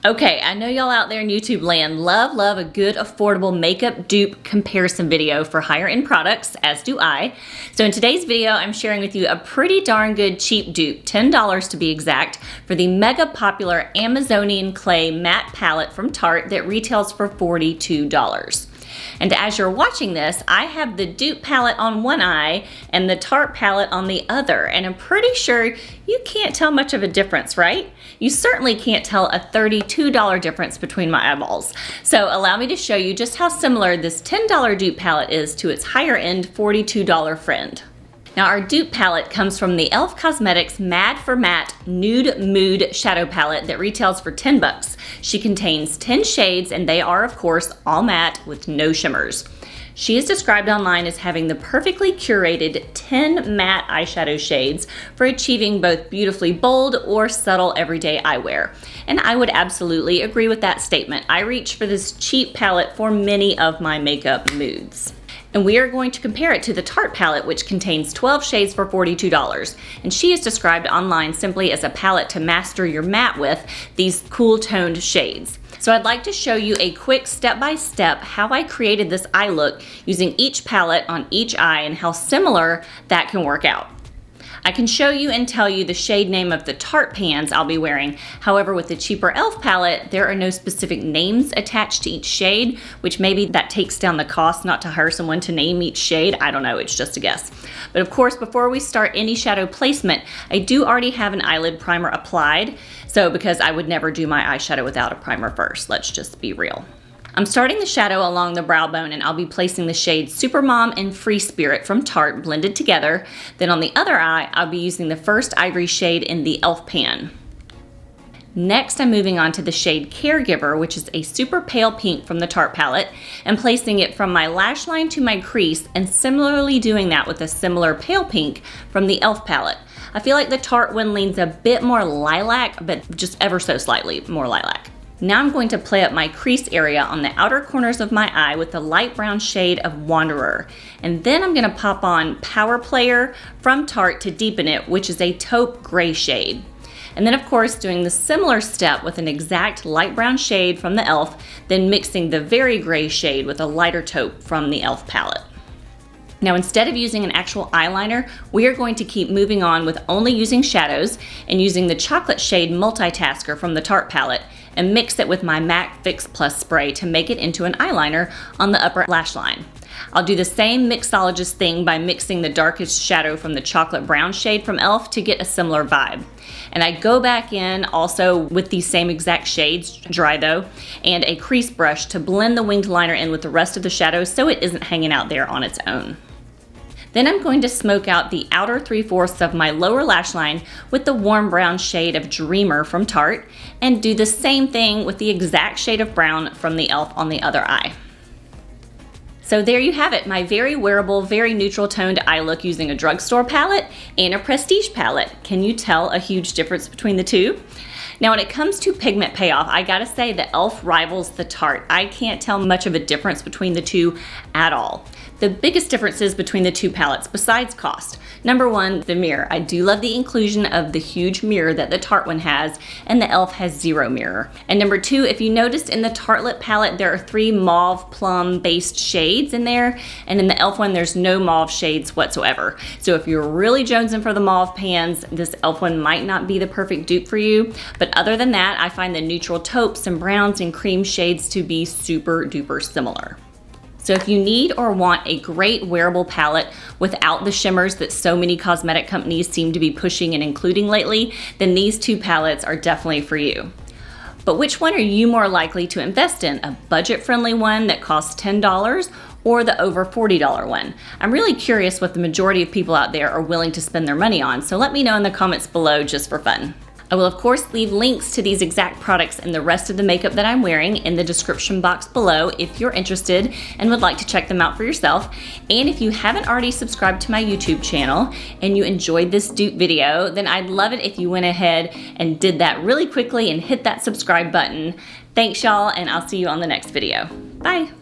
Okay, I know y'all out there in YouTube land love a good affordable makeup dupe comparison video for higher end products, as do I. So in today's video, I'm sharing with you a pretty darn good cheap dupe, $10 to be exact, for the mega popular Amazonian Clay Matte Palette from Tarte that retails for $42. And as you're watching this, I have the dupe palette on one eye and the Tarte palette on the other, and I'm pretty sure you can't tell much of a difference, right? You certainly can't tell a $32 difference between my eyeballs. So allow me to show you just how similar this $10 dupe palette is to its higher end $42 friend. Now our dupe palette comes from the e.l.f. Cosmetics Mad for Matte Nude Mood Shadow Palette that retails for $10. She contains 10 shades and they are, of course, all matte with no shimmers. She is described online as having the perfectly curated 10 matte eyeshadow shades for achieving both beautifully bold or subtle everyday eyewear. And I would absolutely agree with that statement. I reach for this cheap palette for many of my makeup moods. And we are going to compare it to the Tarte palette, which contains 12 shades for $42. And she is described online simply as a palette to master your matte with these cool toned shades. So I'd like to show you a quick step-by-step how I created this eye look using each palette on each eye and how similar that can work out. I can show you and tell you the shade name of the Tarte pans I'll be wearing. However, with the cheaper e.l.f. palette, there are no specific names attached to each shade, which maybe that takes down the cost not to hire someone to name each shade. I don't know, it's just a guess. But of course, before we start any shadow placement, I do already have an eyelid primer applied. So because I would never do my eyeshadow without a primer first, let's just be real. I'm starting the shadow along the brow bone and I'll be placing the shades Supermom and Free Spirit from Tarte blended together. Then on the other eye, I'll be using the first ivory shade in the e.l.f. pan. Next, I'm moving on to the shade Caregiver, which is a super pale pink from the Tarte palette, and placing it from my lash line to my crease, and similarly doing that with a similar pale pink from the e.l.f. palette. I feel like the Tarte one leans a bit more lilac, but just ever so slightly more lilac. Now I'm going to play up my crease area on the outer corners of my eye with the light brown shade of Wanderer. And then I'm gonna pop on Power Player from Tarte to deepen it, which is a taupe gray shade. And then of course doing the similar step with an exact light brown shade from the e.l.f., then mixing the very gray shade with a lighter taupe from the e.l.f. palette. Now instead of using an actual eyeliner, we are going to keep moving on with only using shadows and using the chocolate shade Multitasker from the Tarte palette and mix it with my MAC Fix Plus spray to make it into an eyeliner on the upper lash line. I'll do the same mixologist thing by mixing the darkest shadow from the chocolate brown shade from e.l.f. to get a similar vibe. And I go back in also with these same exact shades, dry though, and a crease brush to blend the winged liner in with the rest of the shadows so it isn't hanging out there on its own. Then I'm going to smoke out the outer 3/4 of my lower lash line with the warm brown shade of Dreamer from Tarte and do the same thing with the exact shade of brown from the e.l.f. on the other eye. So there you have it, my very wearable, very neutral toned eye look using a drugstore palette and a prestige palette. Can you tell a huge difference between the two? Now when it comes to pigment payoff, I gotta say the e.l.f. rivals the Tarte. I can't tell much of a difference between the two at all. The biggest differences between the two palettes, besides cost. Number one, the mirror. I do love the inclusion of the huge mirror that the Tarte one has, and the e.l.f. has zero mirror. And number two, if you noticed in the Tartelette palette, there are 3 mauve plum based shades in there, and in the e.l.f. one, there's no mauve shades whatsoever. So if you're really jonesing for the mauve pans, this e.l.f. one might not be the perfect dupe for you. But other than that, I find the neutral taupes and browns and cream shades to be super duper similar. So if you need or want a great wearable palette without the shimmers that so many cosmetic companies seem to be pushing and including lately, then these two palettes are definitely for you. But which one are you more likely to invest in? A budget-friendly one that costs $10 or the over $40 one? I'm really curious what the majority of people out there are willing to spend their money on, so let me know in the comments below just for fun. I will of course leave links to these exact products and the rest of the makeup that I'm wearing in the description box below if you're interested and would like to check them out for yourself. And if you haven't already subscribed to my YouTube channel and you enjoyed this dupe video, then I'd love it if you went ahead and did that really quickly and hit that subscribe button. Thanks y'all, and I'll see you on the next video. Bye.